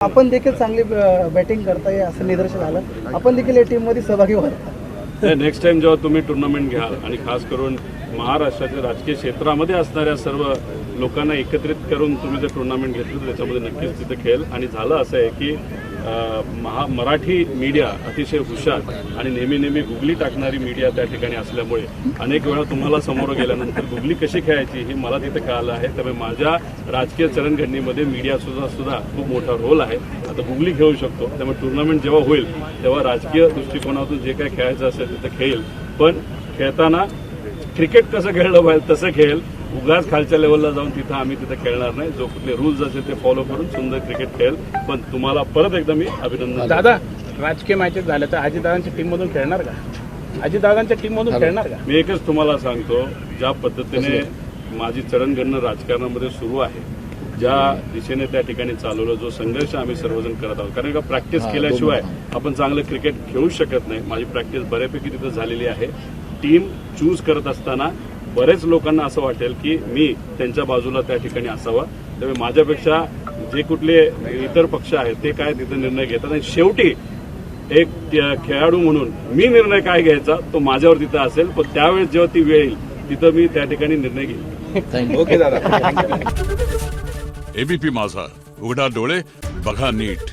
आपण देखील चांगली बॅटिंग करताय असं निदर्शन आलं. आपण देखील या टीममध्ये सहभागी व्हा. नेक्स्ट टाइम जेव्हा तुम्ही टुर्नामेंट घ्याल आणि खास करून महाराष्ट्राच्या राजकीय क्षेत्रामध्ये असणाऱ्या सर्व लोकांना एकत्रित करून तुम्ही जर टुर्नामेंट घेतलं तर त्याच्यामध्ये नक्कीच तिथे खेळ. आणि झालं असं आहे की मराठी मीडिया अतिशय हुशार आणि नेहमी गुगली टाकणारी मीडिया त्या ठिकाणी असल्यामुळे अनेक वेळा तुम्हाला समोर गेल्यानंतर गुगली कशी खेळायची हे मला तिथे कळालं आहे. त्यामुळे माझ्या राजकीय चरणघडणीमध्ये मीडिया सुद्धा खूप मोठा रोल आहे. आता गुगली खेळू शकतो. त्यामुळे टुर्नामेंट जेव्हा होईल तेव्हा राजकीय दृष्टिकोनातून जे काही खेळायचं असेल तिथं खेळेल. पण खेळताना क्रिकेट कसं खेळलं पाहिजे तसं खेळेल. उगाच खालच्या लेवलला जाऊन आम्ही तिथे खेळणार नाही. जो कुठले रूल्स असेल ते फॉलो करून सुंदर क्रिकेट खेळेल. पण तुम्हाला परत एकदा मी अभिनंदन. दादा, राजकीय मॅचेस झाल्या तर अजितदादांच्या टीममधून खेळणार का? अजितदादांच्या टीममधून खेळणार का? मी एकच तुम्हाला सांगतो, ज्या पद्धतीने माझी चरणगणना राजकारणामध्ये सुरू आहे, ज्या दिशेने त्या ठिकाणी चालवलं, जो संघर्ष आम्ही सर्वजण करत आहोत, कारण का प्रॅक्टिस केल्याशिवाय आपण चांगलं क्रिकेट खेळू शकत नाही. माझी प्रॅक्टिस बऱ्यापैकी तिथं झालेली आहे. टीम चूज करत असताना बरेच लोकांना असं वाटेल की मी त्यांच्या बाजूला त्या ठिकाणी असावं. त्यामुळे माझ्यापेक्षा जे कुठले इतर पक्ष आहेत ते काय तिथे निर्णय घेतात आणि शेवटी एक खेळाडू म्हणून मी निर्णय काय घ्यायचा तो माझ्यावर तिथं असेल. पण त्यावेळेस जेव्हा ती वेळ येईल तिथं मी त्या ठिकाणी निर्णय घेईन. ओके दादा. एबीपी माझा, उघडा डोळे बघा नीट.